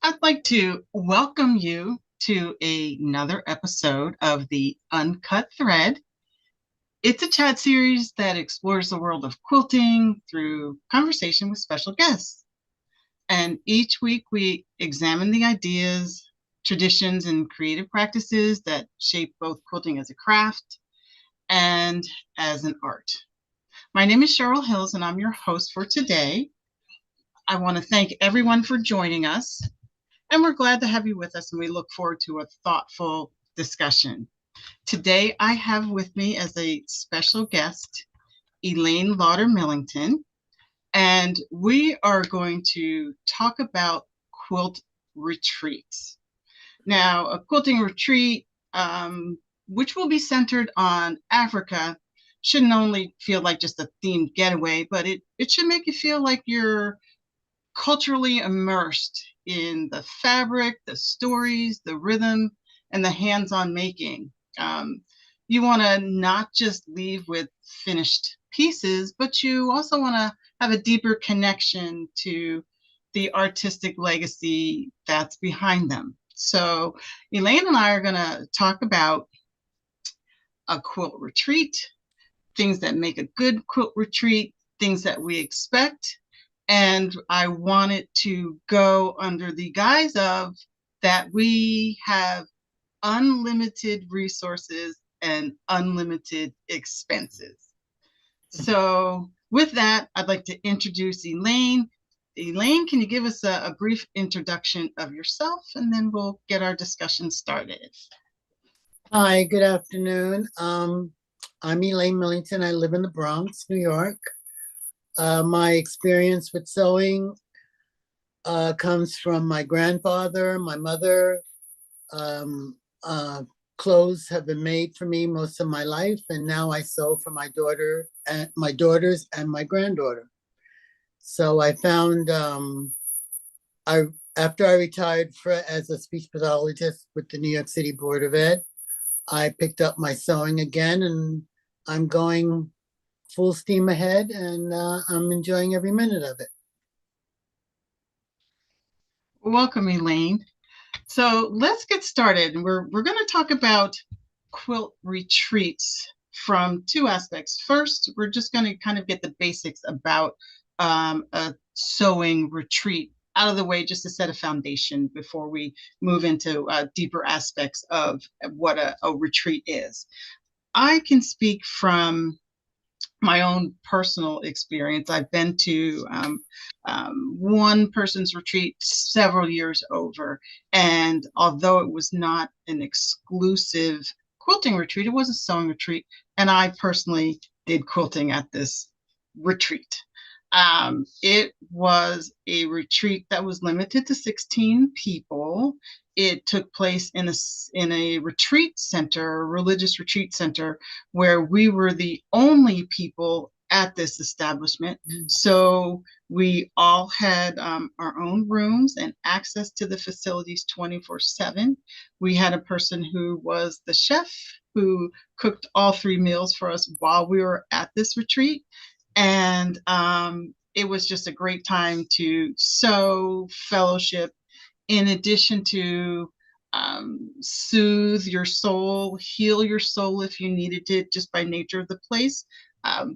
I'd like to welcome you to another episode of the Uncut Thread. It's a chat series that explores the world of quilting through conversation with special guests. And each week we examine the ideas, traditions, and creative practices that shape both quilting as a craft and as an art. My name is Cheryl Hills, and I'm your host for today. I want to thank everyone for joining us. And we're glad to have you with us, and we look forward to a thoughtful discussion. Today, I have with me as a special guest, Elaine Lauder-Millington, and we are going to talk about quilt retreats. Now, a quilting retreat, which will be centered on Africa, shouldn't only feel like just a themed getaway, but it should make you feel like you're culturally immersed in the fabric, the stories, the rhythm, and the hands-on making. You want to not just leave with finished pieces, but you also want to have a deeper connection to the artistic legacy that's behind them. So Elaine and I are going to talk about a quilt retreat, things that make a good quilt retreat, things that we expect, and I want it to go under the guise of that we have unlimited resources and unlimited expenses. So with that, I'd like to introduce Elaine. Elaine, can you give us a brief introduction of yourself, and then we'll get our discussion started. Hi, good afternoon. I'm Elaine Millington. I live in the Bronx, New York. My experience with sewing comes from my grandfather, my mother. Clothes have been made for me most of my life, and now I sew for my daughter and my daughters and my granddaughter. So I found I after I retired as a speech pathologist with the New York City Board of Ed, I picked up my sewing again, and I'm going full steam ahead, and I'm enjoying every minute of it. Welcome, Elaine. So let's get started. We're going to talk about quilt retreats from two aspects. First, we're just going to kind of get the basics about a sewing retreat out of the way, just to set a foundation before we move into deeper aspects of what a retreat is. I can speak from my own personal experience. I've been to one person's retreat several years over, and although it was not an exclusive quilting retreat, it was a sewing retreat, and I personally did quilting at this retreat. It was a retreat that was limited to 16 people. It took place in a retreat center, a religious retreat center, where we were the only people at this establishment. So we all had our own rooms and access to the facilities 24/7. We had a person who was the chef who cooked all three meals for us while we were at this retreat. And it was just a great time to sew, fellowship, in addition to soothe your soul, heal your soul if you needed it, just by nature of the place.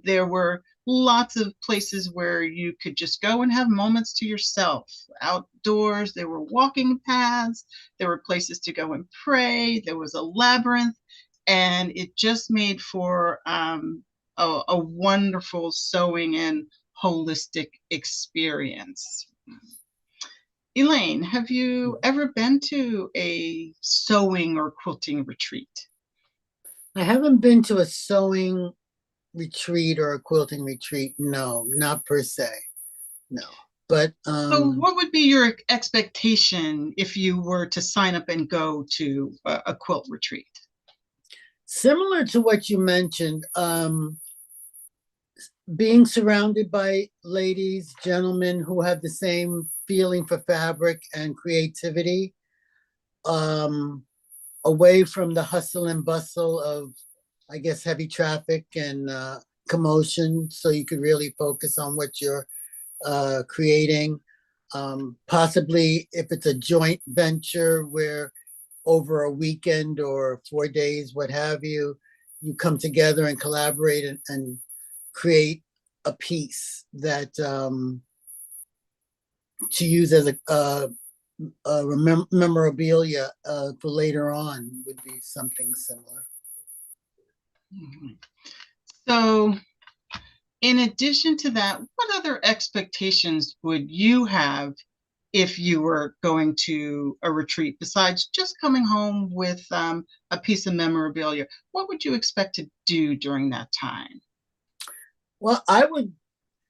There were lots of places where you could just go and have moments to yourself outdoors. There were walking paths, there were places to go and pray, there was a labyrinth, and it just made for a wonderful sewing and holistic experience. Elaine, have you ever been to a sewing or quilting retreat? I haven't been to a sewing retreat or a quilting retreat. No, not per se. No. But So what would be your expectation if you were to sign up and go to a quilt retreat? similar to what you mentioned, being surrounded by ladies, gentlemen who have the same feeling for fabric and creativity, away from the hustle and bustle of, I guess, heavy traffic and commotion, so you could really focus on what you're creating. Possibly if it's a joint venture where over a weekend or 4 days, what have you, you come together and collaborate and create a piece that to use as a memorabilia for later on would be something similar. Mhm. So, in addition to that, what other expectations would you have if you were going to a retreat besides just coming home with a piece of memorabilia? What would you expect to do during that time? Well, I would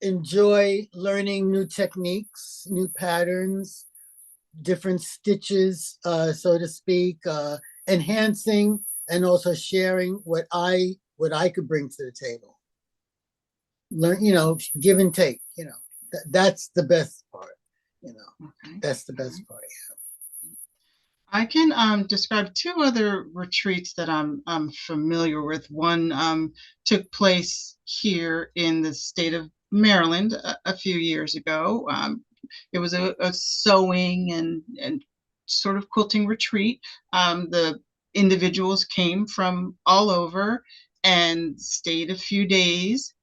enjoy learning new techniques, new patterns, different stitches, so to speak, enhancing and also sharing what I could bring to the table. Learn, give and take. That's the best part. Okay. That's the best part. I can describe two other retreats that I'm familiar with. One took place here in the state of Maryland a few years ago. It was a sewing and sort of quilting retreat. The individuals came from all over and stayed a few days.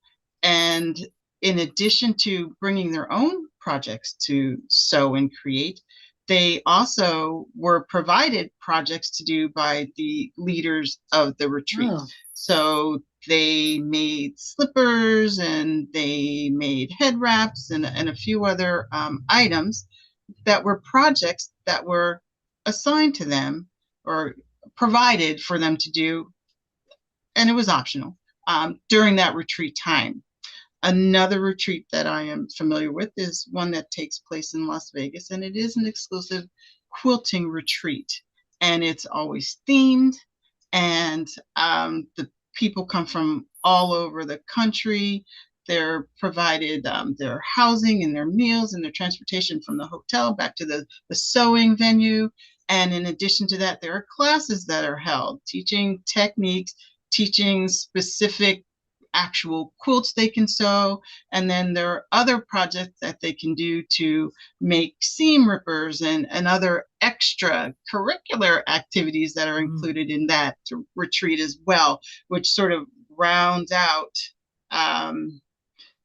And in addition to bringing their own projects to sew and create, they also were provided projects to do by the leaders of the retreat. Oh, So they made slippers and they made head wraps and a few other items that were projects that were assigned to them or provided for them to do, and it was optional during that retreat time. Another retreat that I am familiar with is one that takes place in Las Vegas, and it is an exclusive quilting retreat. And it's always themed, and the people come from all over the country. They're provided their housing and their meals and their transportation from the hotel back to the sewing venue. And in addition to that, there are classes that are held, teaching techniques, teaching specific actual quilts they can sew. And then there are other projects that they can do to make seam rippers and other extra curricular activities that are included in that retreat as well, which sort of rounds out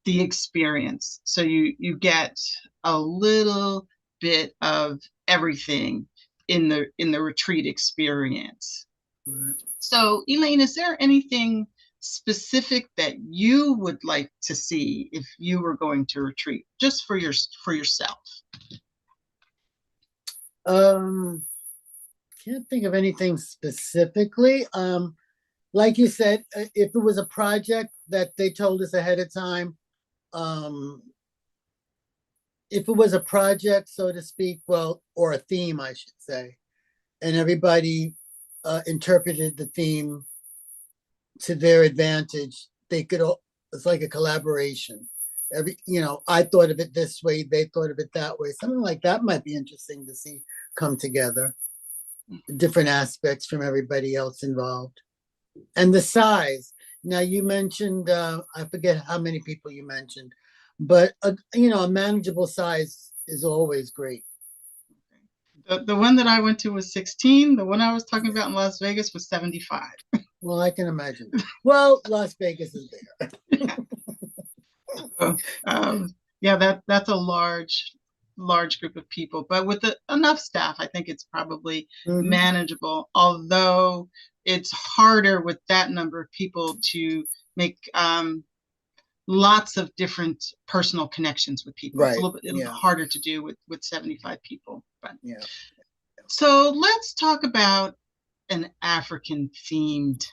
the experience. So you get a little bit of everything in the retreat experience. right. So, Elaine, is there anything specific that you would like to see if you were going to retreat, just for yourself? Can't think of anything specifically. Like you said, if it was a project that they told us ahead of time, um, if it was a project, so to speak, well, or a theme, I should say, and everybody interpreted the theme to their advantage, they could. It's like a collaboration. I thought of it this way, they thought of it that way. Something like that might be interesting to see come together. Different aspects from everybody else involved, and the size. Now you mentioned, I forget how many people you mentioned, but a manageable size is always great. The one that I went to was 16. The one I was talking about in Las Vegas was 75. Well, I can imagine. Well, Las Vegas is bigger. So, yeah, that's a large group of people, but with enough staff, I think it's probably Mhm. manageable. Although it's harder with that number of people to make lots of different personal connections with people. It's a Right. little bit Yeah. harder to do with 75 people. But Yeah. so let's talk about an African themed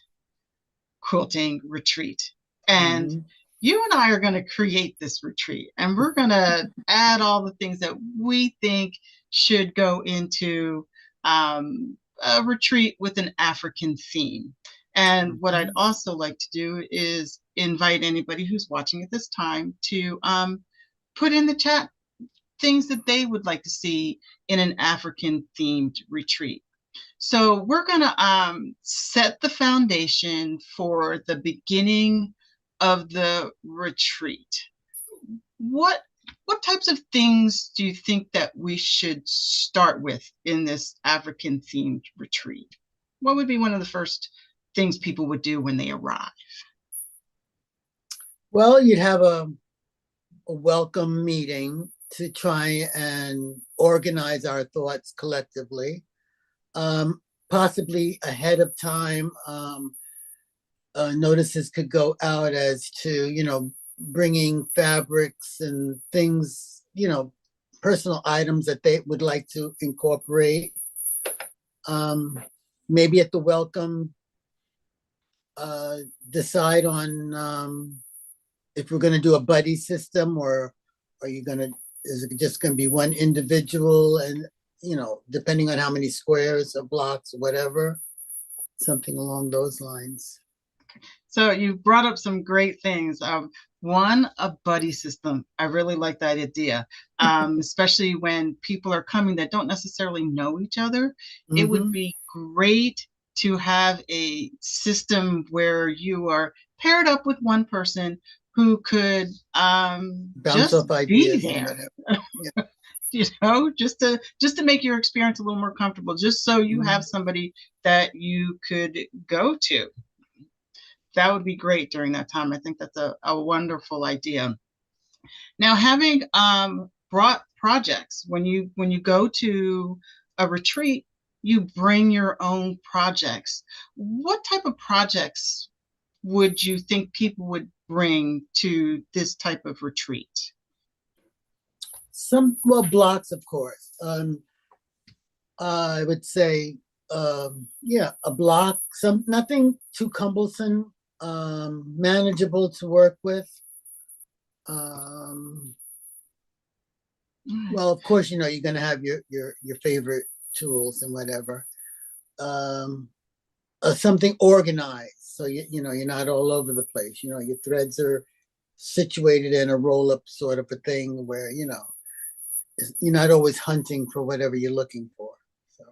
quilting retreat. And Mhm. you and I are going to create this retreat, and we're going to add all the things that we think should go into a retreat with an African theme. And what I'd Mhm. also like to do is invite anybody who's watching at this time to put in the chat things that they would like to see in an African themed retreat. So we're going to set the foundation for the beginning of the retreat. What what types of things do you think that we should start with in this African themed retreat? What would be one of the first things people would do when they arrive? Well, you'd have a welcome meeting to try and organize our thoughts collectively. Possibly ahead of time, notices could go out as to, bringing fabrics and things, personal items that they would like to incorporate. Maybe at the welcome, decide on if we're going to do a buddy system, or are you going to, is it just going to be one individual, and depending on how many squares or blocks or whatever, something along those lines. So you brought up some great things. One, a buddy system. I really like that idea, especially when people are coming that don't necessarily know each other. It would be great to have a system where you are paired up with one person who could Bounce just off be ideas and there. whatever. Yeah. Just to make your experience a little more comfortable, just so you have somebody that you could go to. That would be great during that time. I think that's a wonderful idea. Now, having brought projects, when you go to a retreat, you bring your own projects. What type of projects would you think people would bring to this type of retreat? Well, blocks, of course. I would say, yeah, a block, nothing too cumbersome, manageable to work with. Well, of course, you're going to have your favorite tools and whatever. Something organized, so you're not all over the place. Your threads are situated in a roll-up sort of a thing where you're not always hunting for whatever you're looking for. So.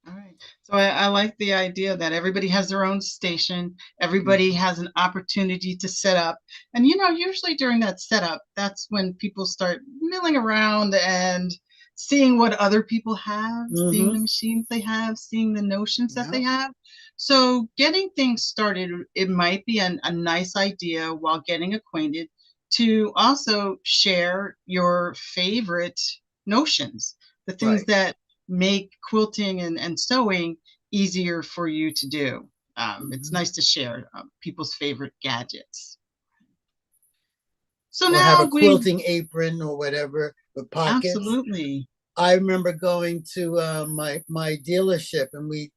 All right. So I like the idea that everybody has their own station. Everybody has an opportunity to set up. And, usually during that setup, that's when people start milling around and seeing what other people have, seeing the machines they have, seeing the notions that they have. So getting things started, it might be a nice idea while getting acquainted to also share your favorite notions, the things that make quilting and sewing easier for you to do. It's nice to share people's favorite gadgets. So or have now a quilting apron or whatever with pockets. Absolutely. I remember going to my dealership, and we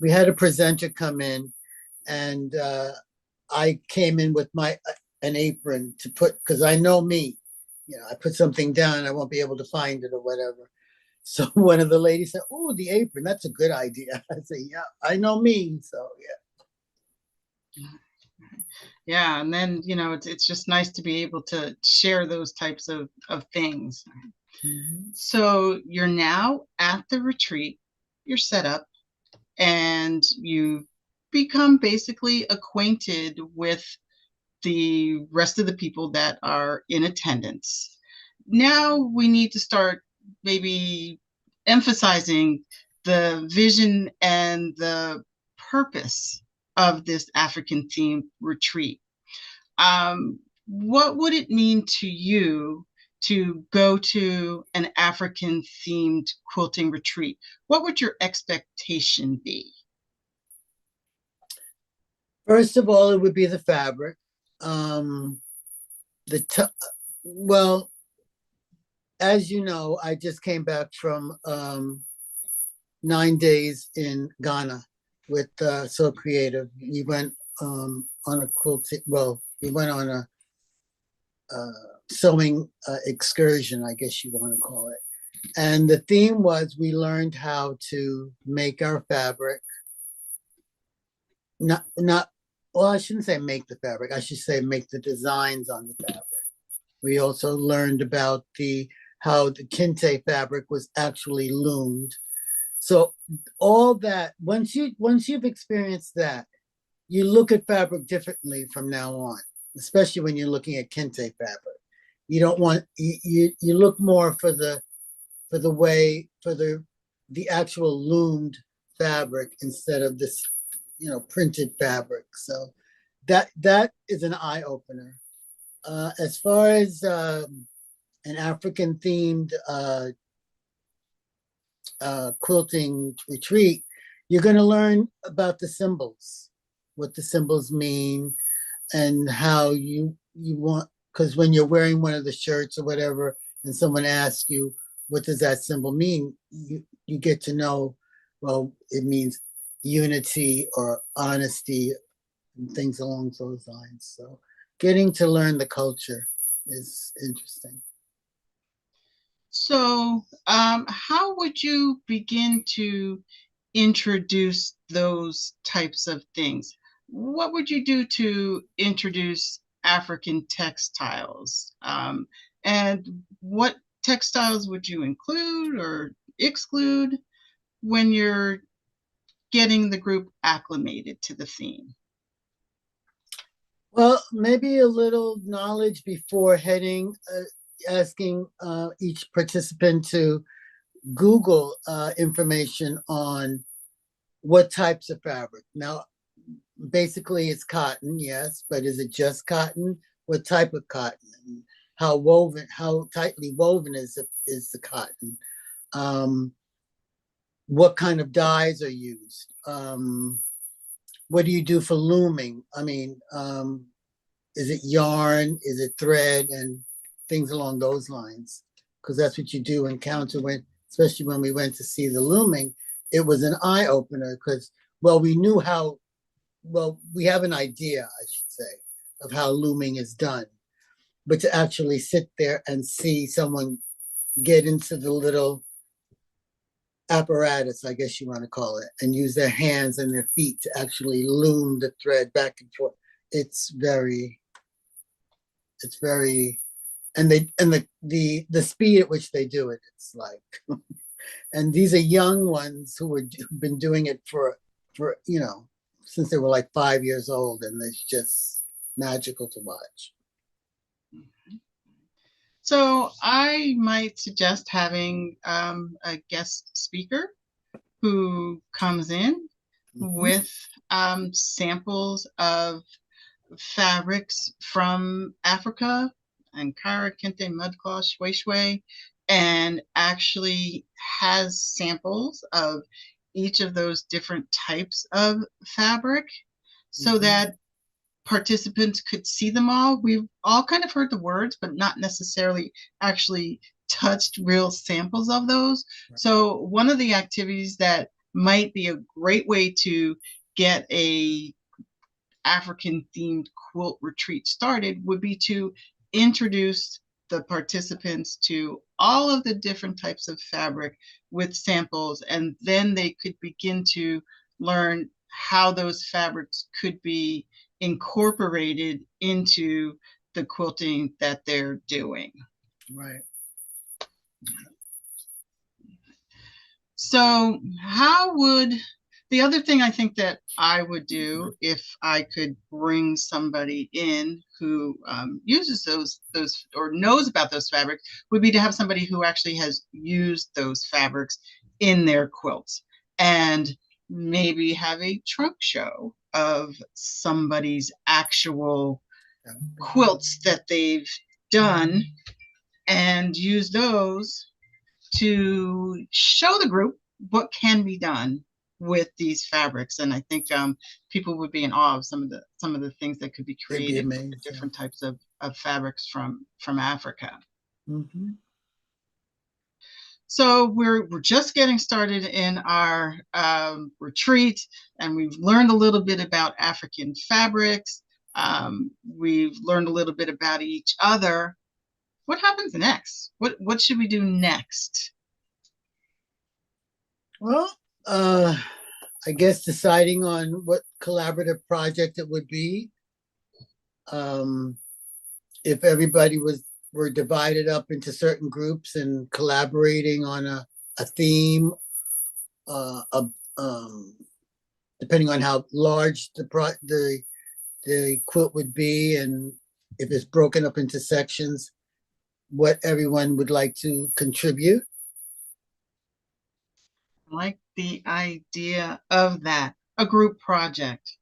had a presenter come in, and I came in with an apron to put, because I know me, I put something down, I won't be able to find it or whatever. So one of the ladies said, "Oh, the apron, that's a good idea." I said, "Yeah, I know me." So yeah. Yeah, and then it's just nice to be able to share those types of things. So you're now at the retreat, you're set up, and you become basically acquainted with the rest of the people that are in attendance. Now we need to start maybe emphasizing the vision and the purpose of this African themed retreat. What would it mean to you to go to an African themed quilting retreat? What would your expectation be? First of all, it would be the fabric. Well, as you know, I just came back from 9 days in Ghana with So Creative. We went on a quilting, well, we went on a sewing excursion, I guess you want to call it. And the theme was we learned how to make our fabric. Not well, I shouldn't say make the fabric. I should say make the designs on the fabric. We also learned about how the Kente fabric was actually loomed. So all that, once you've experienced that, you look at fabric differently from now on. especially when you're looking at Kente fabric. You don't want you look more for the way for the actual loomed fabric instead of this, printed fabric. So that is an eye opener. As far as an African themed quilting retreat, you're going to learn about the symbols, what the symbols mean, and how you want. Because when you're wearing one of the shirts or whatever, and someone asks you, "What does that symbol mean?" You get to know. Well, it means unity or honesty and things along those lines. So, getting to learn the culture is interesting. So, how would you begin to introduce those types of things? What would you do to introduce African textiles? And what textiles would you include or exclude when you're getting the group acclimated to the theme? Well, maybe a little knowledge before heading, asking each participant to Google information on what types of fabric. Now, basically, it's cotton, yes, but is it just cotton? What type of cotton? How tightly woven is the cotton? Um, what kind of dyes are used? What do you do for looming? I mean, is it yarn? Is it thread? And things along those lines. Because that's what you do encounter when, especially when we went to see the looming, it was an eye opener because, well, we have an idea, I should say, of how looming is done. But to actually sit there and see someone get into the little apparatus, I guess you want to call it, and use their hands and their feet to actually loom the thread back and forth. It's very, it's very, and the speed at which they do it, it's like, and these are young ones who've been doing it for since they were like 5 years old, and it's just magical to watch. So I might suggest having a guest speaker who comes in Mhm. with samples of fabrics from Africa, Ankara, Kente, mudcloth, shwe shwe, and actually has samples of each of those different types of fabric so Mhm. that participants could see them all. We've all kind of heard the words, but not necessarily actually touched real samples of those. So one of the activities that might be a great way to get a African themed quilt retreat started would be to introduce the participants to all of the different types of fabric with samples, and then they could begin to learn how those fabrics could be incorporated into the quilting that they're doing. Right. So, how would the other thing I think that I would do if I could bring somebody in who uses those or knows about those fabrics would be to have somebody who actually has used those fabrics in their quilts and maybe have a trunk show of somebody's actual quilts that they've done and use those to show the group what can be done with these fabrics. And I think people would be in awe of some of the things that could be It'd be created with the amazing. different types of fabrics from Africa. Mm-hmm. So we're just getting started in our retreat, and we've learned a little bit about African fabrics. We've learned a little bit about each other. What happens next? What should we do next? Well, I guess deciding on what collaborative project it would be. Um, if everybody were divided up into certain groups and collaborating on a theme, a, depending on how large the quilt would be and if it's broken up into sections, what everyone would like to contribute. I like the idea of that, a group project.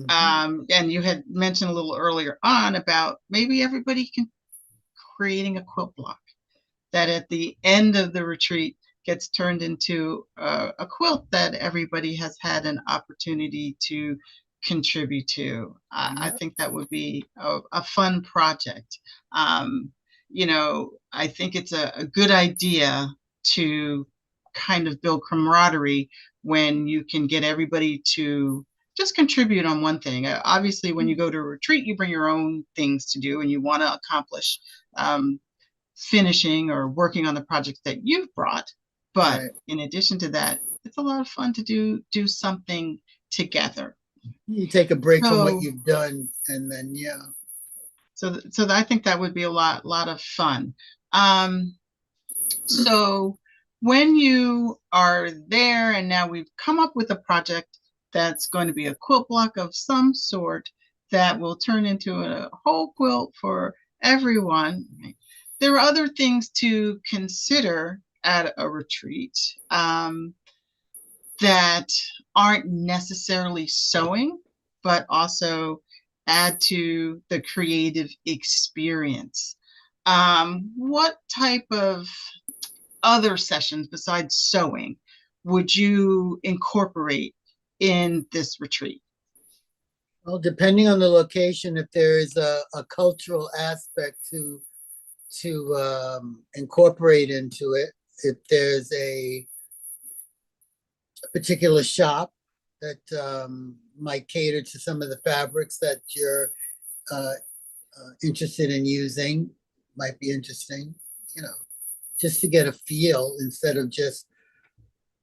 And you had mentioned a little earlier on about maybe everybody can creating a quilt block that at the end of the retreat gets turned into a quilt that everybody has had an opportunity to contribute to. I Yeah, think that would be a fun project. You know, I think it's a good idea to kind of build camaraderie when you can get everybody to just contribute on one thing. Obviously, when you go to a retreat, you bring your own things to do and you want to accomplish um, finishing or working on the projects that you've brought. But right. in addition to that, it's a lot of fun to do something together. You take a break from what So you've done, and then yeah. so I think that would be a lot of fun. Um, so when you are there and now we've come up with a project that's going to be a quilt block of some sort that will turn into a whole quilt for everyone. There are other things to consider at a retreat that aren't necessarily sewing, but also add to the creative experience. What type of other sessions besides sewing would you incorporate in this retreat? Well, depending on the location, if there is a cultural aspect to incorporate into it, if there's a particular shop that might cater to some of the fabrics that you're uh, interested in using, might be interesting, you know, just to get a feel instead of just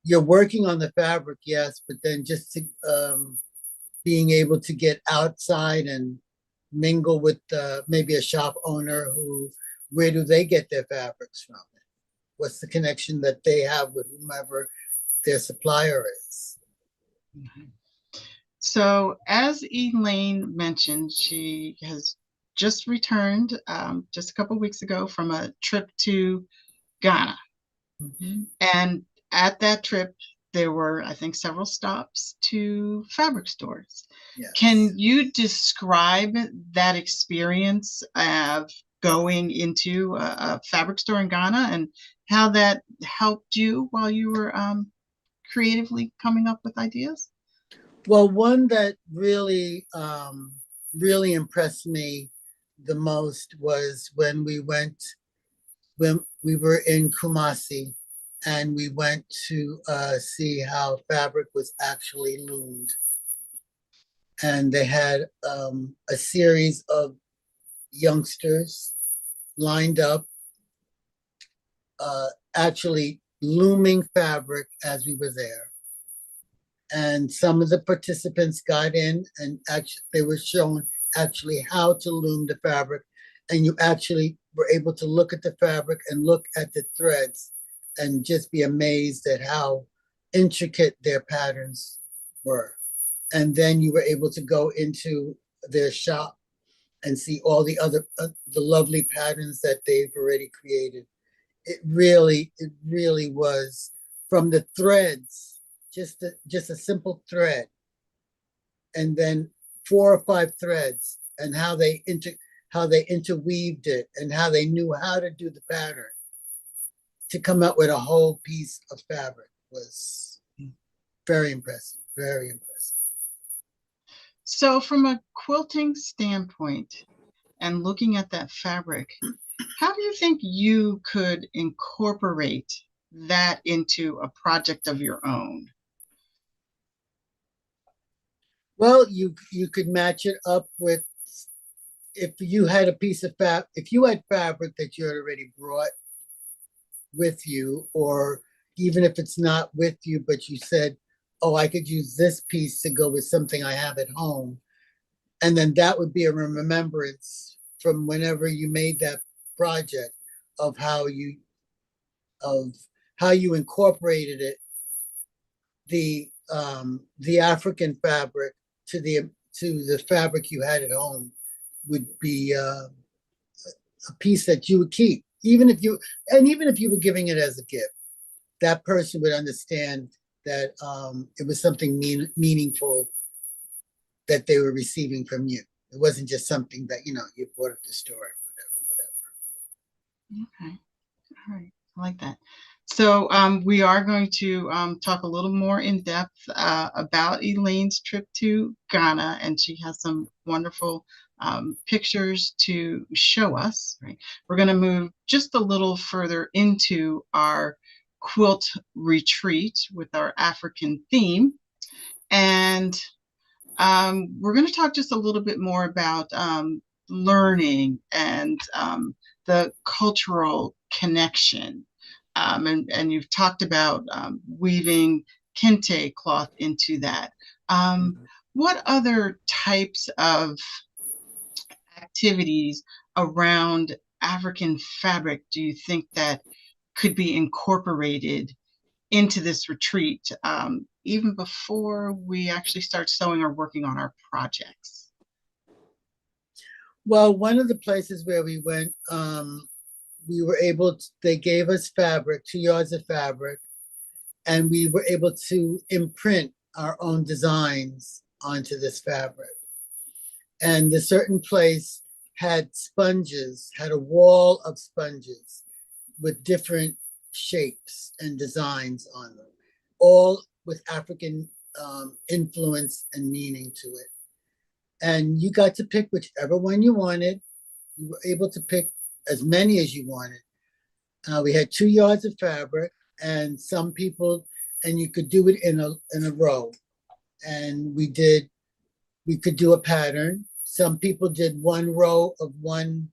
you're working on the fabric, yes, but then just to being able to get outside and mingle with maybe a shop owner who, where do they get their fabrics from? What's the connection that they have with whomever their supplier is? So, as Elaine mentioned, she has just returned just a couple of weeks ago from a trip to Ghana. Mhm. And at that trip, there were, I think, several stops to fabric stores. Yes. Can you describe that experience of going into a fabric store in Ghana and how that helped you while you were creatively coming up with ideas? Well, one that really impressed me the most was when we were in Kumasi and we went to see how fabric was actually loomed. And they had a series of youngsters lined up, actually looming fabric as we were there. And some of the participants got in and actually they were shown actually how to loom the fabric. And you actually were able to look at the fabric and look at the threads and just be amazed at how intricate their patterns were. And then you were able to go into their shop and see all the other the lovely patterns that they've already created. It really was from the threads, just a simple thread, and then 4 or 5 threads, and how they interweaved it, and how they knew how to do the pattern to come up with a whole piece of fabric was very impressive, very impressive. So, from a quilting standpoint and looking at that fabric, how do you think you could incorporate that into a project of your own? Well, you could match it up with if you had a piece of if you had fabric that you had already brought with you, or even if it's not with you, but you said, oh, I could use this piece to go with something I have at home. And then that would be a remembrance from whenever you made that project of of how you incorporated it, the African fabric to the fabric you had at home, would be a piece that you would keep, even if you, and even if you were giving it as a gift, that person would understand that it was something meaningful that they were receiving from you. It wasn't just something that, you know, you bought at the store, whatever. Okay. All right. I like that. So we are going to talk a little more in depth about Elaine's trip to Ghana, and she has some wonderful pictures to show us. Right. We're going to move just a little further into our quilt retreat with our African theme, and we're going to talk just a little bit more about learning and the cultural connection. And you've talked about weaving Kente cloth into that. What other types of activities around African fabric do you think that could be incorporated into this retreat, even before we actually start sewing or working on our projects? Well, one of the places where we went, we were able to, they gave us fabric, 2 yards of fabric, and we were able to imprint our own designs onto this fabric. And the certain place had sponges, had a wall of sponges with different shapes and designs on them, all with African influence and meaning to it. And you got to pick whichever one you wanted. You were able to pick as many as you wanted. We had 2 yards of fabric, and some people, and you could do it in a row. And we could do a pattern. Some people did one row of one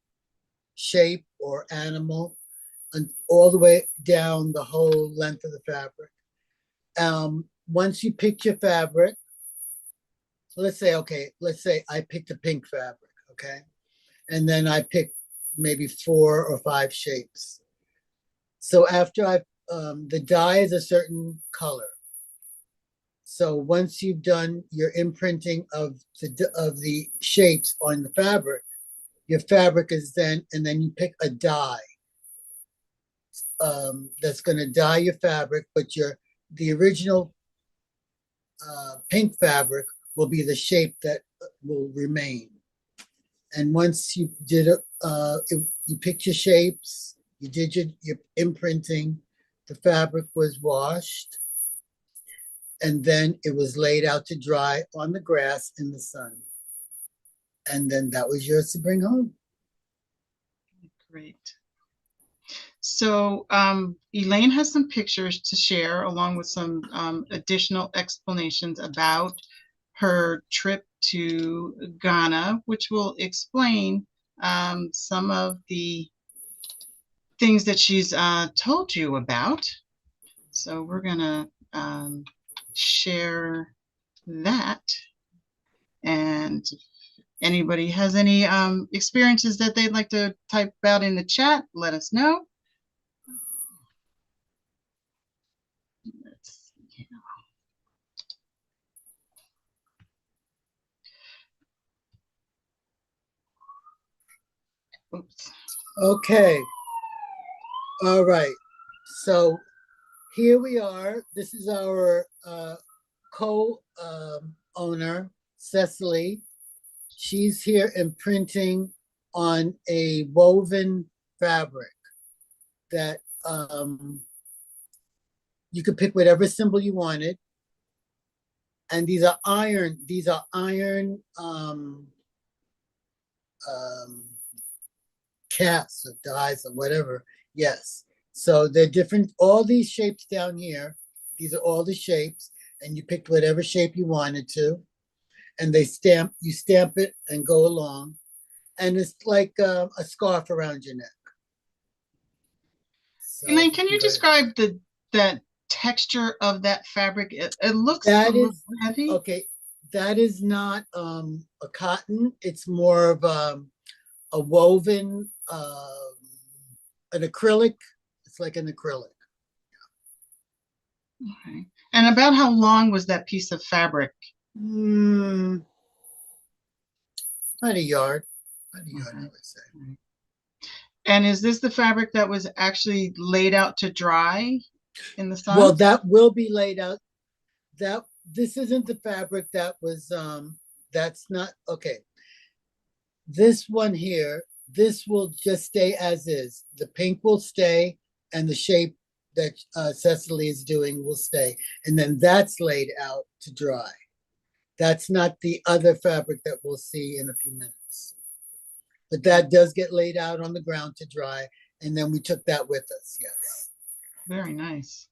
shape or animal, and all the way down the whole length of the fabric. Once you pick your fabric, so let's say I picked a pink fabric, okay? And then I picked maybe 4 or 5 shapes. So after the dye is a certain color. So once you've done your imprinting of the shapes on the fabric, your fabric is then, and then you pick a dye that's going to dye your fabric, but the original pink fabric will be the shape that will remain. And once you did it, you picked your shapes, you did your imprinting, the fabric was washed, and then it was laid out to dry on the grass in the sun. And then that was yours to bring home. Great. So Elaine has some pictures to share along with some additional explanations about her trip to Ghana, which will explain some of the things that she's told you about. So we're gonna share that. And if anybody has any experiences that they'd like to type out in the chat, let us know. Let's see. Oops. Okay. All right. So here we are. This is our co-owner, Cecily. She's here imprinting on a woven fabric that you could pick whatever symbol you wanted. And these are iron casts or dies or whatever. Yes. So they're different, all these shapes down here, these are all the shapes, and you picked whatever shape you wanted to, and you stamp it and go along. And it's like a scarf around your neck. So Elaine, can you describe that texture of that fabric? It looks that a little is heavy. okay. That is not a cotton. It's more of a woven, an acrylic. It's like an acrylic. Okay. And about how long was that piece of fabric? About a yard. About a yard, I Okay. would say. And is this the fabric that was actually laid out to dry in the Well, sun? that will be laid out. That this isn't the fabric that was that's not okay. This one here, this will just stay as is. The pink will stay and the shape that Cecily is doing will stay. And then that's laid out to dry. That's not the other fabric that we'll see in a few minutes. But that does get laid out on the ground to dry. And then we took that with us, yes. Very nice.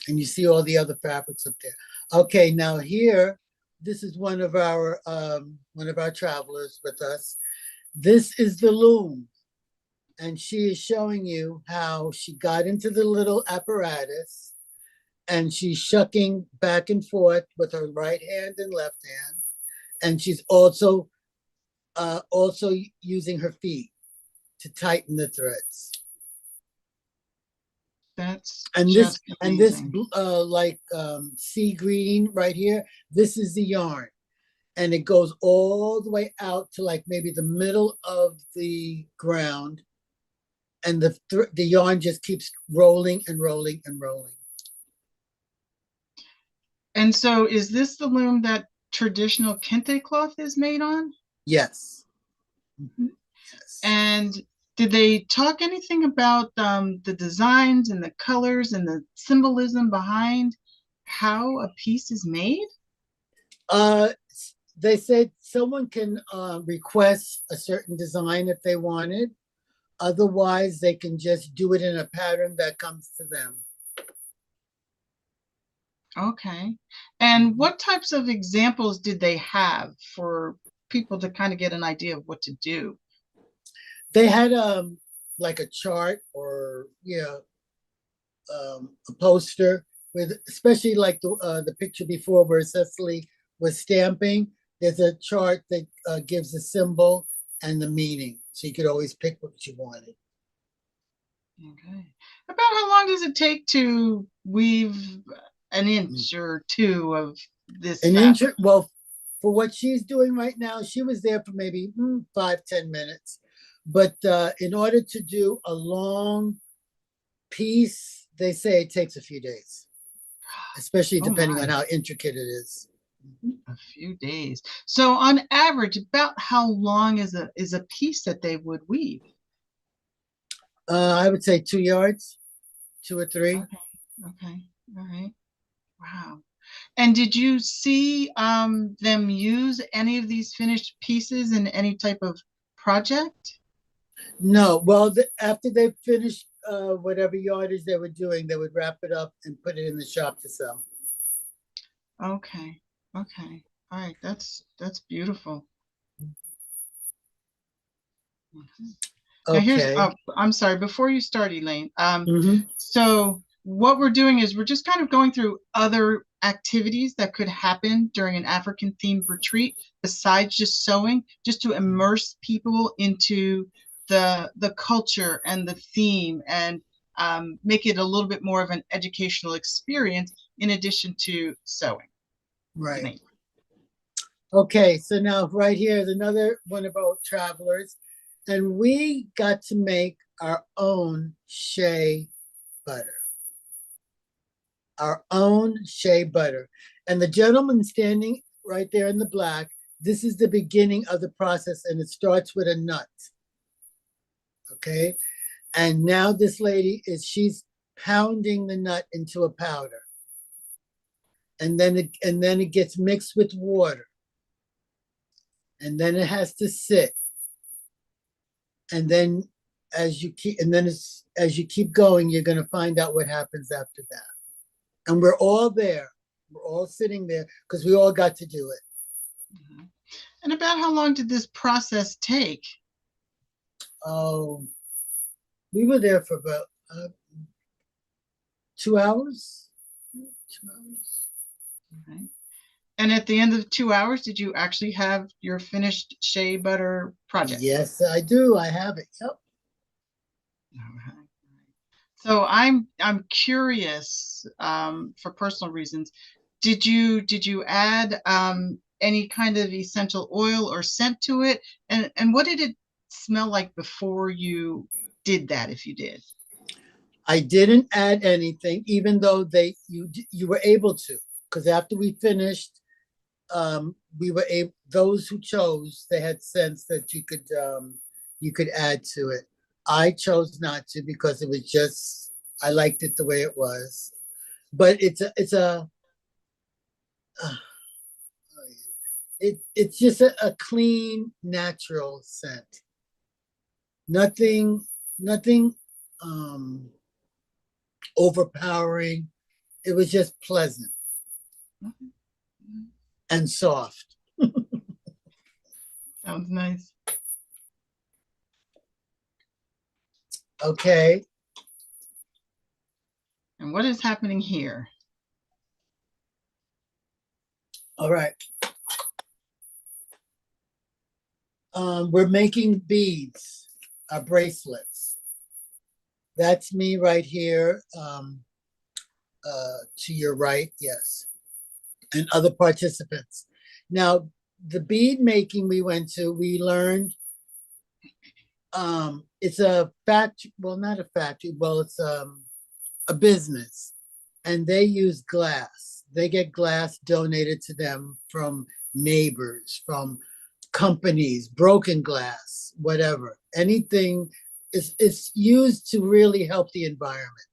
And you see all the other fabrics up there. Okay, now here, this is one of our travelers with us. This is the loom. And she is showing you how she got into the little apparatus and she's shucking back and forth with her right hand and left hand. And she's also using her feet to tighten the threads. That's And this just and this amazing. like sea green right here, this is the yarn. And it goes all the way out to like maybe the middle of the ground. And the yarn just keeps rolling and rolling and rolling. And so is this the loom that traditional Kente cloth is made on? Yes. Yes. And did they talk anything about the designs and the colors and the symbolism behind how a piece is made? Uh, they said someone can request a certain design if they wanted. Otherwise, they can just do it in a pattern that comes to them. Okay. And what types of examples did they have for people to kind of get an idea of what to do? They had like a chart or a poster with, especially like the picture before where Cecily was stamping. There's a chart that gives the symbol and the meaning, so you could always pick what you wanted. Okay. About how long does it take to weave an inch or two of this An inch, fabric? well, for what she's doing right now, she was there for maybe 5-10 minutes. But in order to do a long piece, they say it takes a few days, especially Oh depending on my, how intricate it is. a few days. So on average, about how long is a piece that they would weave? I would say 2 yards, 2 or 3. Okay. Okay. All right. Wow. And did you see them use any of these finished pieces in any type of project? No, well, after they finished whatever yardage they were doing, they would wrap it up and put it in the shop to sell. Okay. Okay. All right. That's beautiful. Mhm. Now here's Okay. I'm sorry, before you start, Elaine. Mm-hmm. So what we're doing is we're just kind of going through other activities that could happen during an African themed retreat besides just sewing, just to immerse people into the culture and the theme and make it a little bit more of an educational experience in addition to sewing. Right. Elaine. Okay, so now right here is another one of our travelers, and we got to make our own shea butter. Our own shea butter. And the gentleman standing right there in the black, this is the beginning of the process, and it starts with a nut. Okay. And now this lady she's pounding the nut into a powder. And then it gets mixed with water. And then it has to sit. And then as you keep going, you're going to find out what happens after that. And we're all there. We're all sitting there because we all got to do it. Mhm. And about how long did this process take? Oh, we were there for about 2 hours. 2 hours. Okay. And at the end of 2 hours, did you actually have your finished shea butter project? Yes, I do. I have it. Yep. Okay. So I'm curious for personal reasons. Did you add any kind of essential oil or scent to it? And what did it smell like before you did that, if you did? I didn't add anything, even though you were able to, because after we finished, we were able. Those who chose, they had sense that you could add to it. I chose not to because it was just I liked it the way it was. But uh, it's just a clean, natural scent. Nothing um overpowering. It was just pleasant and soft. Sounds nice. Okay. And what is happening here? All right. We're making beads, bracelets. That's me right here. To your right, yes, and other participants. Now, the bead making we went to, we learned it's a factory, well, not a factory, well, it's a business, and they use glass. They get glass donated to them from neighbors, from companies, broken glass, whatever. Anything is it's used to really help the environment.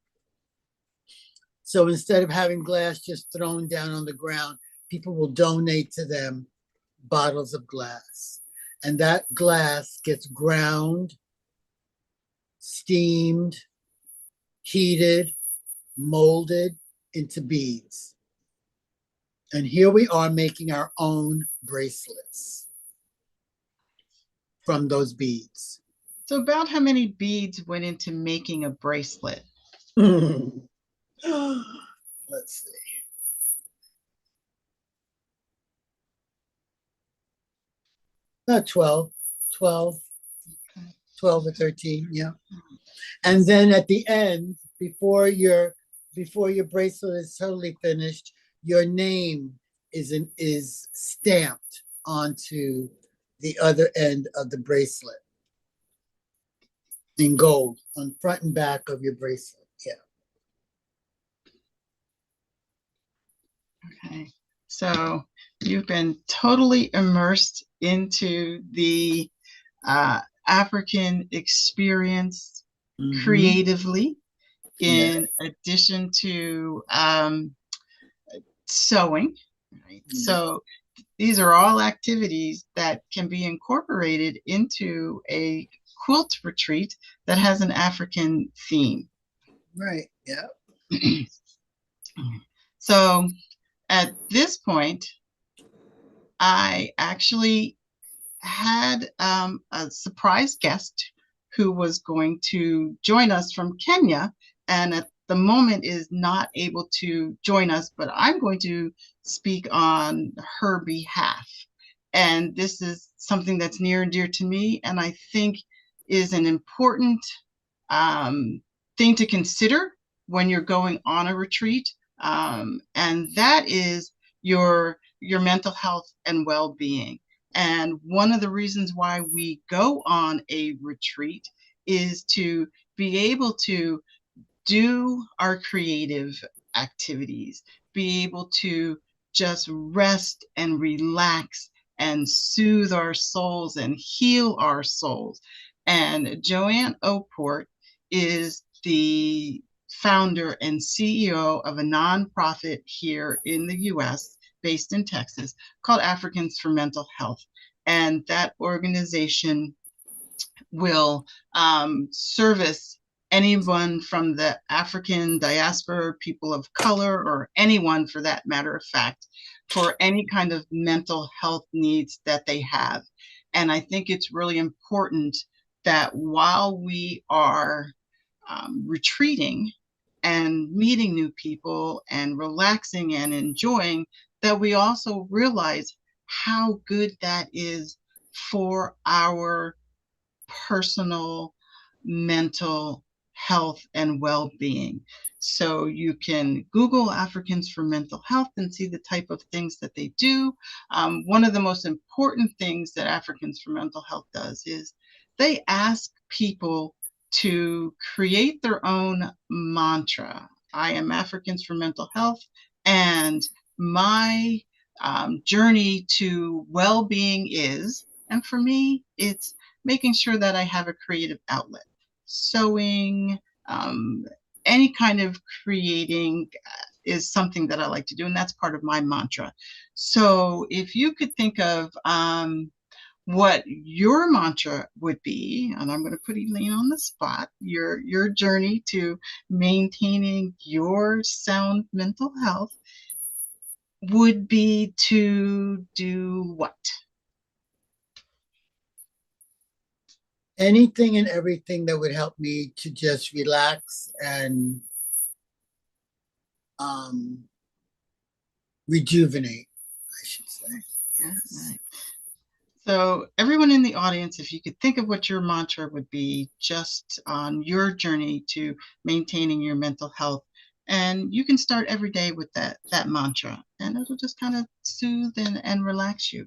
So instead of having glass just thrown down on the ground, people will donate to them bottles of glass. And that glass gets ground, steamed, heated, molded into beads. And here we are making our own bracelets from those beads. So about how many beads went into making a bracelet? Let's see. Not 12, 12, 12 or 13, yeah. And then at the end, before your bracelet is totally finished, your name is stamped onto the other end of the bracelet in gold on front and back of your bracelet. Yeah. Okay. So you've been totally immersed into the African experience creatively, Yeah. in addition to sewing. Right? Yeah. So these are all activities that can be incorporated into a quilt retreat that has an African theme. Right. Yeah. So at this point, I actually had a surprise guest who was going to join us from Kenya, and at the moment is not able to join us, but I'm going to speak on her behalf. And this is something that's near and dear to me, and I think is an important thing to consider when you're going on a retreat, and that is your mental health and well-being. And one of the reasons why we go on a retreat is to be able to do our creative activities, be able to just rest and relax and soothe our souls and heal our souls. And Joanne Oport is the founder and CEO of a nonprofit here in the US, based in Texas, called Africans for Mental Health. And that organization will service anyone from the African diaspora, people of color, or anyone for that matter of fact, for any kind of mental health needs that they have. And I think it's really important that while we are retreating and meeting new people and relaxing and enjoying, that we also realize how good that is for our personal mental health and well-being. So you can Google Africans for Mental Health and see the type of things that they do. One of the most important things that Africans for Mental Health does is they ask people to create their own mantra. I am Africans for Mental Health, and my journey to well-being is, and for me, it's making sure that I have a creative outlet. Sewing, any kind of creating is something that I like to do, and that's part of my mantra. So if you could think of what your mantra would be, and I'm going to put Elaine on the spot, your journey to maintaining your sound mental health would be to do what? Anything and everything that would help me to just relax and um, rejuvenate, I should say. Yeah, nice. So everyone in the audience, if you could think of what your mantra would be just on your journey to maintaining your mental health, and you can start every day with that mantra, and it'll just kind of soothe and relax you.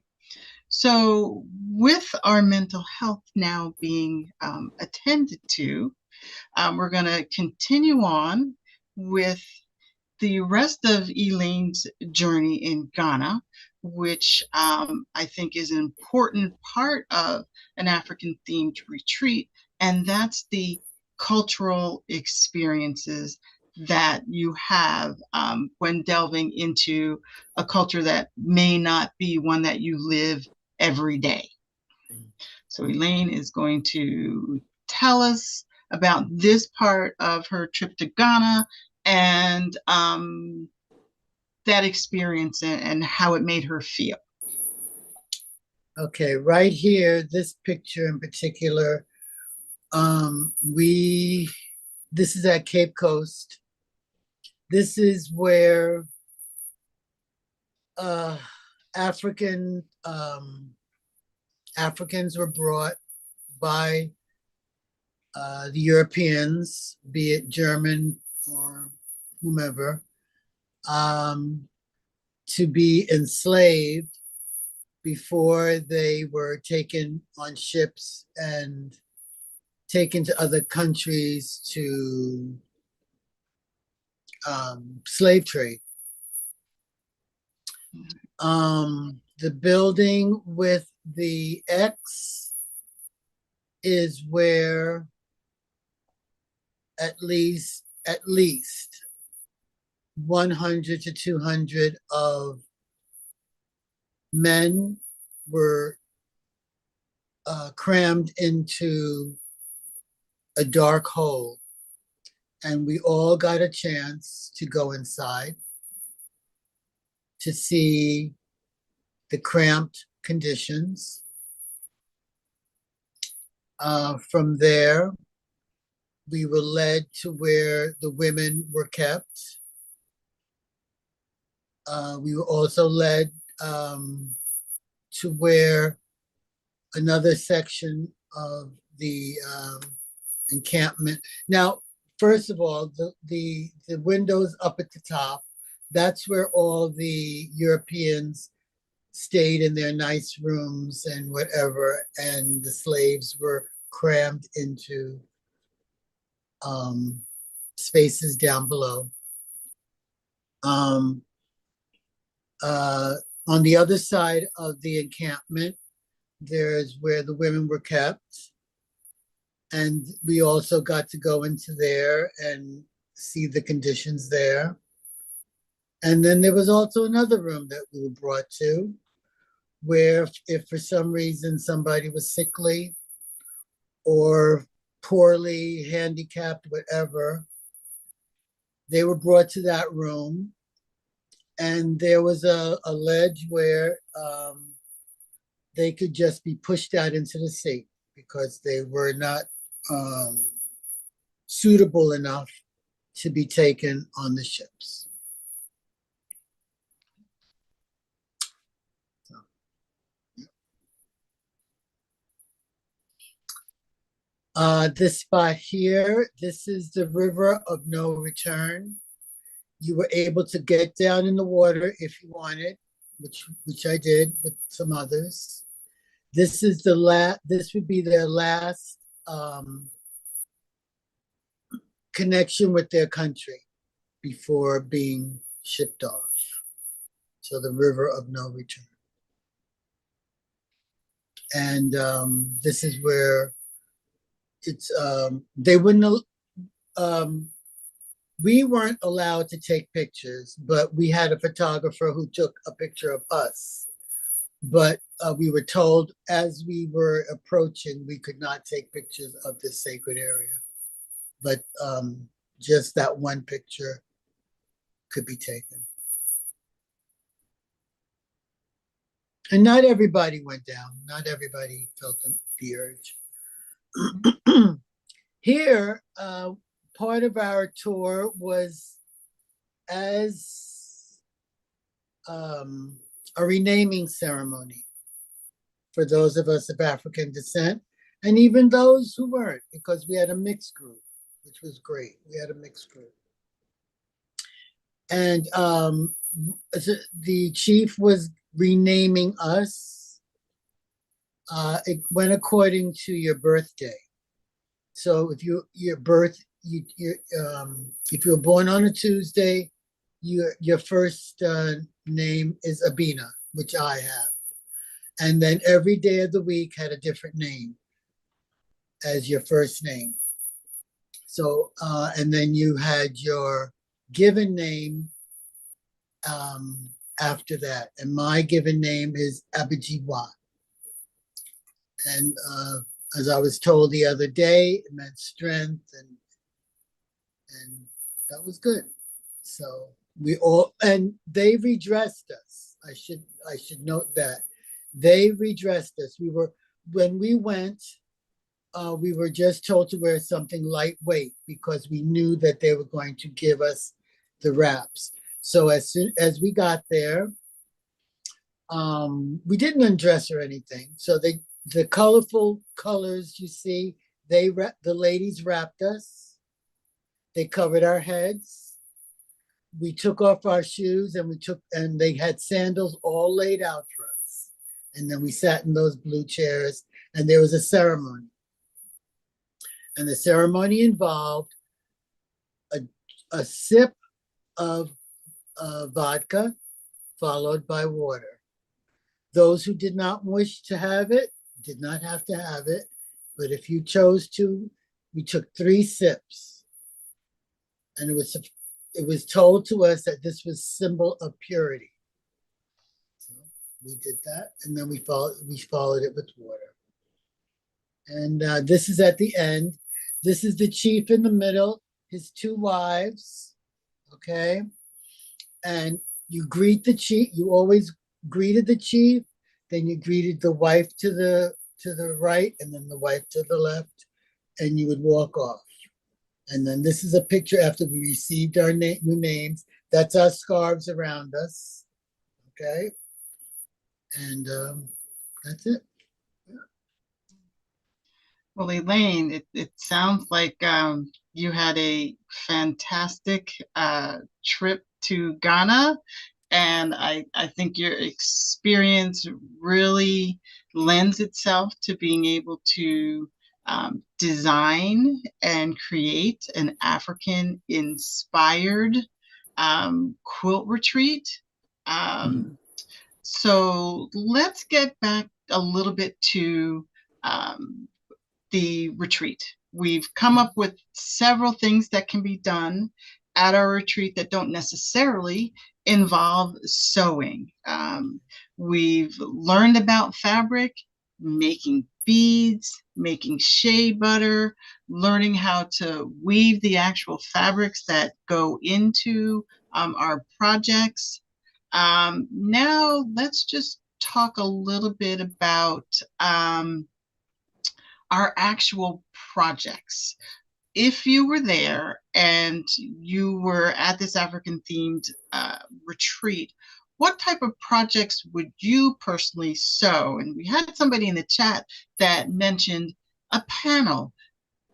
So with our mental health now being attended to, we're going to continue on with the rest of Elaine's journey in Ghana, which I think is an important part of an African themed retreat, and that's the cultural experiences that you have when delving into a culture that may not be one that you live every day. So Elaine is going to tell us about this part of her trip to Ghana and that experience and how it made her feel. Okay, right here, this picture in particular, this is at Cape Coast. This is where Africans were brought by the Europeans, be it German or whomever, to be enslaved before they were taken on ships and taken to other countries to slave trade. The building with the X is where at least 100 to 200 of men were crammed into a dark hole, and we all got a chance to go inside to see the cramped conditions. From there, we were led to where the women were kept. We were also led to where another section of the encampment. Now, first of all, the windows up at the top, that's where all the Europeans stayed in their nice rooms and whatever, and the slaves were crammed into spaces down below. On the other side of the encampment, there's where the women were kept. And we also got to go into there and see the conditions there. And then there was also another room that we were brought to, where if for some reason somebody was sickly or poorly handicapped, whatever, they were brought to that room. And there was a ledge where they could just be pushed out into the sea because they were not suitable enough to be taken on the ships. So, yeah. This spot here, this is the river of no return. You were able to get down in the water if you wanted, which I did with some others. This is the last. This would be their last connection with their country before being shipped off. So the river of no return. And this is where it's they wouldn't we weren't allowed to take pictures, but we had a photographer who took a picture of us. But we were told as we were approaching, we could not take pictures of this sacred area. But just that one picture could be taken. And not everybody went down. Not everybody felt the urge. Here, part of our tour was as a renaming ceremony for those of us of African descent, and even those who weren't, because we had a mixed group, which was great. We had a mixed group. And the chief was renaming us. It went according to your birthday. So if if you were born on a Tuesday, your first name is Abina, which I have. And then every day of the week had a different name as your first name. So, and then you had your given name after that. And my given name is Abijiwa. And as I was told the other day, it meant strength, and that was good. So we all, and they redressed us. I should note that they redressed us. When we went, we were just told to wear something lightweight because we knew that they were going to give us the wraps. So as soon as we got there, we didn't undress or anything. So the colorful colors you see, the ladies wrapped us. They covered our heads. We took off our shoes and they had sandals all laid out for us. And then we sat in those blue chairs and there was a ceremony. And the ceremony involved a sip of vodka followed by water. Those who did not wish to have it did not have to have it, but if you chose to, we took 3 sips. And it was told to us that this was symbol of purity. So we did that, and then we followed it with water. And this is at the end. This is the chief in the middle, his 2 wives, okay? And you greet the chief, you always greeted the chief, then you greeted the wife to the right, and then the wife to the left, and you would walk off. And then this is a picture after we received our new names. That's our scarves around us, okay? And that's it. Well, Elaine, it sounds like you had a fantastic trip to Ghana, and I think your experience really lends itself to being able to design and create an African-inspired quilt retreat. So let's get back a little bit to the retreat. We've come up with several things that can be done at our retreat that don't necessarily involve sewing. We've learned about fabric, making beads, making shea butter, learning how to weave the actual fabrics that go into our projects. Now let's just talk a little bit about our actual projects. If you were there and you were at this African themed retreat, what type of projects would you personally sew? And we had somebody in the chat that mentioned a panel.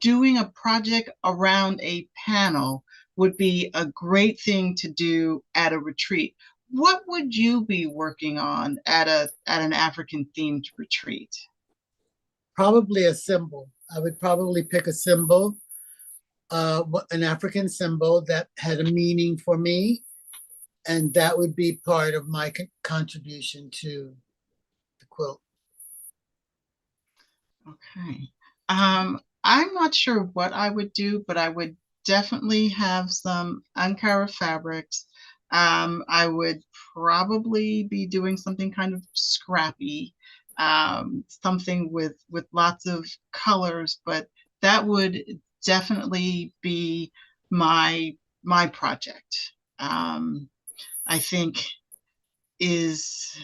doing a project around a panel would be a great thing to do at a retreat. What would you be working on at an African themed retreat? Probably a symbol. I would probably pick a symbol, an African symbol that had a meaning for me, and that would be part of my contribution to the quilt. Okay. I'm not sure what I would do, but I would definitely have some Ankara fabrics. I would probably be doing something kind of scrappy, something with lots of colors, but that would definitely be my project. I think is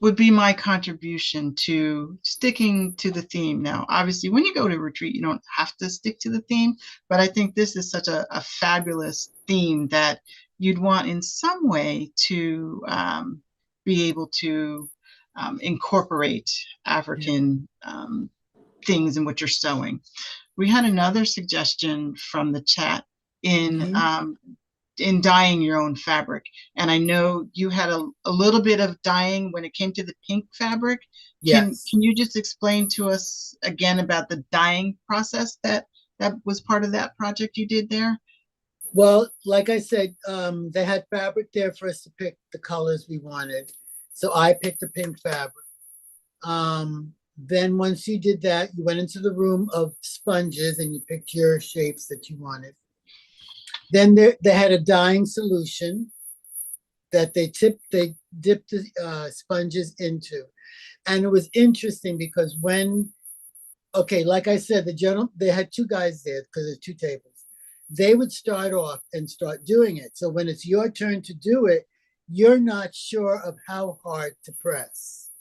would be my contribution to sticking to the theme. Now, obviously, when you go to a retreat, you don't have to stick to the theme, but I think this is such a fabulous theme that you'd want in some way to be able to incorporate Yeah. African things in what you're sewing. We had another suggestion from the chat in Mhm. dyeing your own fabric. And I know you had a little bit of dyeing when it came to the pink fabric. Yes. Can you just explain to us again about the dyeing process that was part of that project you did there? Well, like I said, they had fabric there for us to pick the colors we wanted. So I picked a pink fabric. Then once you did that, you went into the room of sponges and you picked your shapes that you wanted. Then they had a dyeing solution that they dipped the sponges into. And it was interesting because okay, like I said, they had two guys there because there's two tables. They would start off and start doing it. So when it's your turn to do it, you're not sure of how hard to press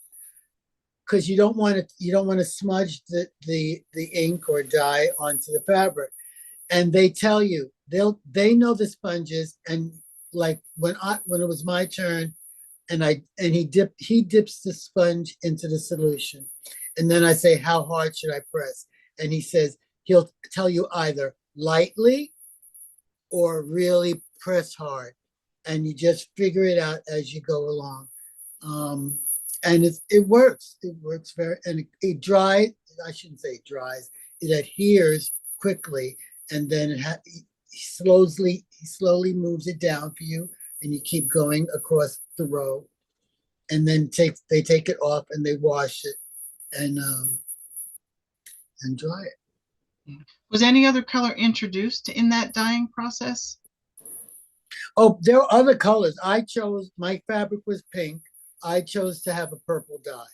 because you don't want to smudge the ink or dye onto the fabric. And they tell you they know the sponges, and like when it was my turn, and he dips the sponge into the solution, and then I say, how hard should I press? And he says he'll tell you either lightly or really press hard, and you just figure it out as you go along. um, and it works. It works very, and it dries. I shouldn't say it dries. It adheres quickly, and then he slowly moves it down for you, and you keep going across the row, and then they take it off and they wash it and dry it. Was any other color introduced in that dyeing process? Oh, there are other colors. My fabric was pink. I chose to have a purple dye.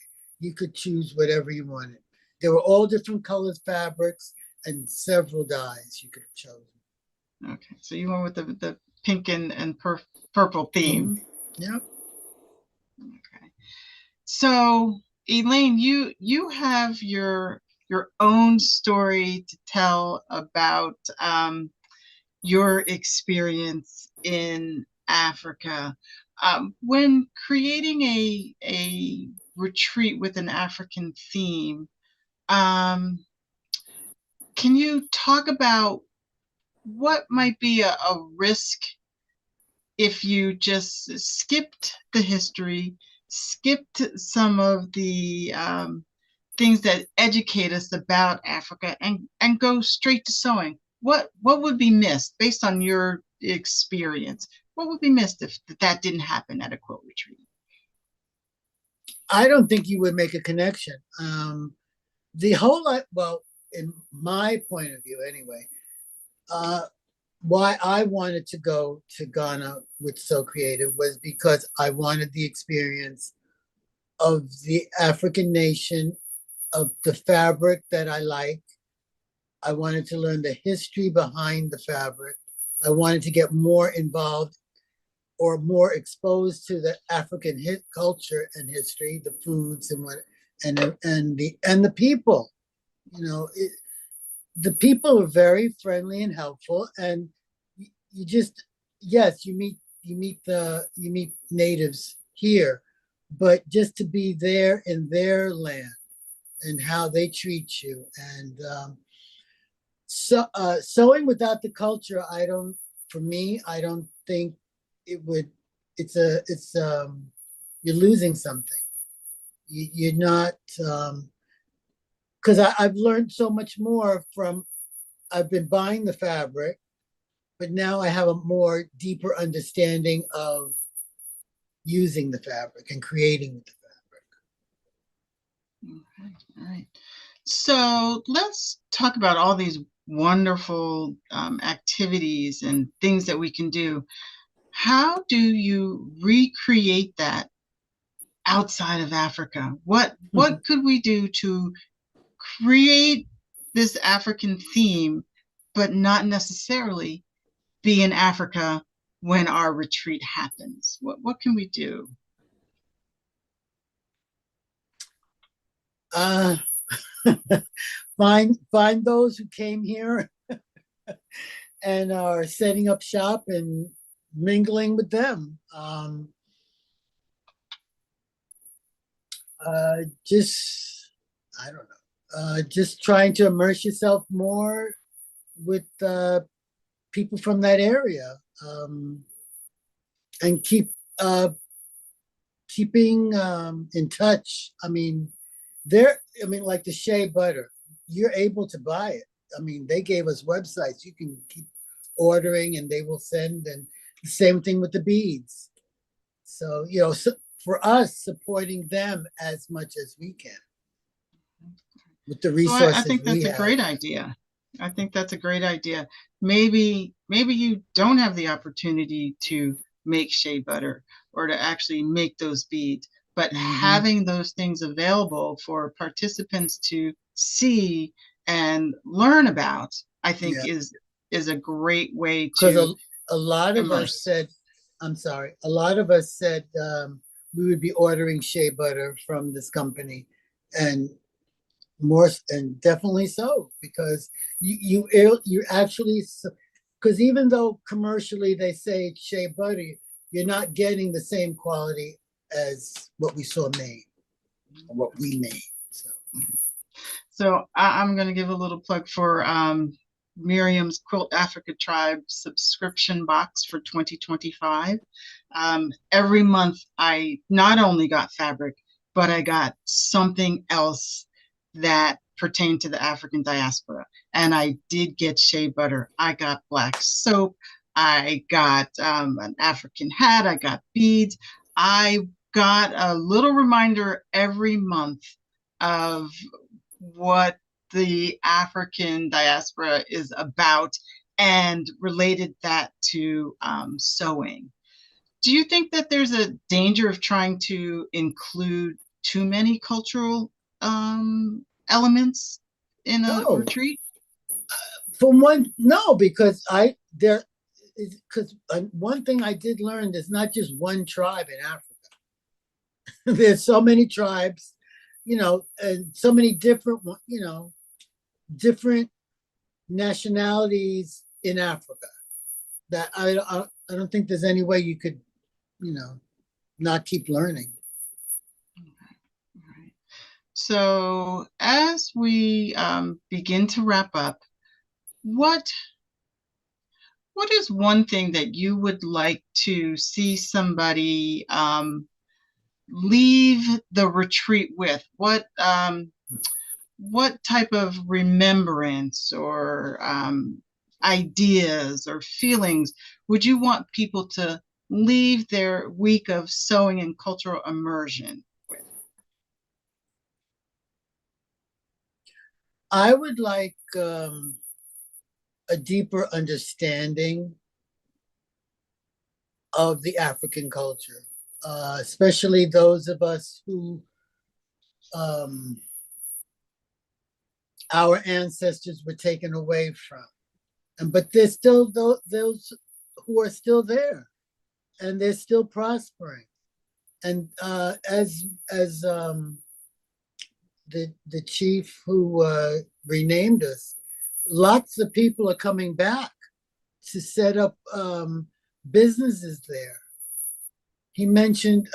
You could choose whatever you wanted. There were all different colored fabrics and several dyes you could have chosen. Okay, so you went with the pink and purple theme. Mm-hmm. Yep. Okay. So, Elaine, you have your own story to tell about your experience in Africa. When creating a retreat with an African theme, um, can you talk about what might be a risk if you just skipped the history, skipped some of the things that educate us about Africa, and go straight to sewing? What would be missed based on your experience? What would be missed if that didn't happen at a quilt retreat? I don't think you would make a connection. The whole lot, well, in my point of view anyway, uh, why I wanted to go to Ghana with So Creative was because I wanted the experience of the African nation, of the fabric that I like. I wanted to learn the history behind the fabric. I wanted to get more involved or more exposed to the African culture and history, the foods and what, and the people. You know, the people are very friendly and helpful, and you just, yes, you meet natives here, but just to be there in their land and how they treat you, and So sewing without the culture, I don't. For me, I don't think it would. It's you're losing something. You're not because I've learned so much more from. I've been buying the fabric, but now I have a more deeper understanding of using the fabric and creating with the Okay, all right. So let's talk about all these wonderful activities and things that we can do. How do you recreate that outside of Africa? What fabric. could we do to create this African theme, but not necessarily be in Africa when our retreat happens? What can we do? uh, find those who came here and are setting up shop and mingling with them. Just I don't know. Just trying to immerse yourself more with people from that area, and uh, keeping in touch. I mean, there. I mean, like the shea butter, you're able to buy it. I mean, they gave us websites. You can keep ordering, and they will send. And the same thing with the beads. So so for us, supporting them as much as we can with the So I resources think we that's a have. great idea. I think that's a great idea. Maybe you don't have the opportunity to make shea butter or to actually make those beads, but Hmm. having those things available for participants to see and learn about, I think Yeah, is a great way because to a lot of us immerse. said, I'm sorry, a lot of us said we would be ordering shea butter from this company, and more, and definitely so, because you actually, because even though commercially they say it's shea butter, you're not getting the same quality as what we saw made, or what we made. So So I'm going to give a little plug for Miriam's Quilt Africa Tribe subscription box for 2025. Every month, I not only got fabric, but I got something else that pertained to the African diaspora. And I did get shea butter. I got black soap. I got an African hat. I got beads. I got a little reminder every month of what the African diaspora is about and related that to sewing. Do you think that there's a danger of trying to include too many cultural elements in a no, retreat? for one, no, because I there because one thing I did learn, there's not just one tribe in Africa. There's so many tribes, and so many different, different nationalities in Africa, that I don't think there's any way you could, you know, not keep learning. Right. So, as we begin to wrap up, what what is one thing that you would like to see somebody leave the retreat with? What type of remembrance or ideas or feelings would you want people to leave their week of sewing and cultural immersion with? I would like a deeper understanding of the African culture, especially those of us who um, our ancestors were taken away from. And but there's still those who are still there, and they're still prospering. And as the chief who renamed us, lots of people are coming back to set up businesses there. He mentioned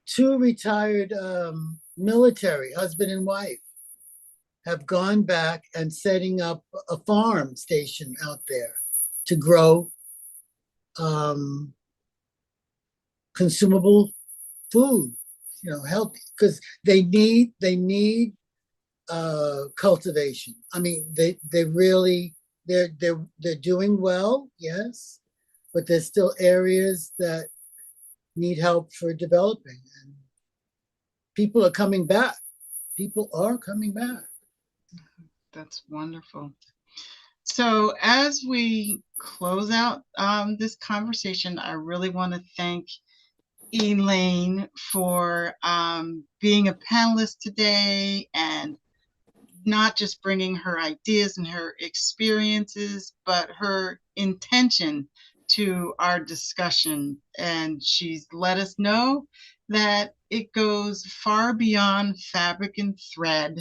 two retired military, husband and wife, have gone back and setting up a farm station out there to grow um, consumable food, healthy, because they need cultivation. I mean, they really they're doing well, yes, but there's still areas that need help for developing, and people are coming back. People are coming back. That's wonderful. So as we close out this conversation, I really want to thank Elaine for being a panelist today and not just bringing her ideas and her experiences, but her intention to our discussion. And she's let us know that it goes far beyond fabric and thread.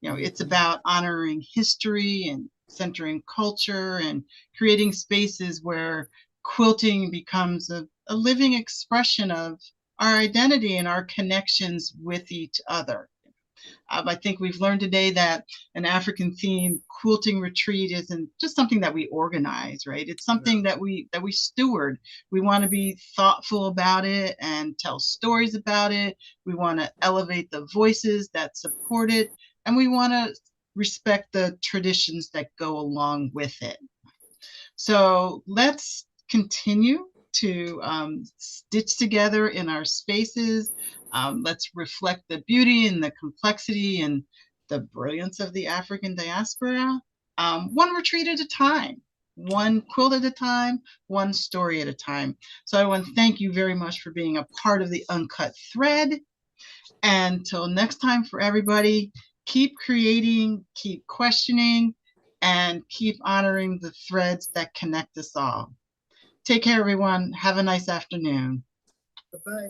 It's about honoring history and centering culture and creating spaces where quilting becomes a living expression of our identity and our connections with each other. I think we've learned today that an African themed quilting retreat isn't just something that we organize, right? It's something that we steward. We want to be thoughtful about it and tell stories about it. We want to elevate the voices that support it, and we want to respect the traditions that go along with it. So let's continue to stitch together in our spaces. Let's reflect the beauty and the complexity and the brilliance of the African diaspora, one retreat at a time, one quilt at a time, one story at a time. So I want to thank you very much for being a part of the Uncut Thread. And until next time, for everybody, keep creating, keep questioning, and keep honoring the threads that connect us all. Take care, everyone. Have a nice afternoon. Bye-bye.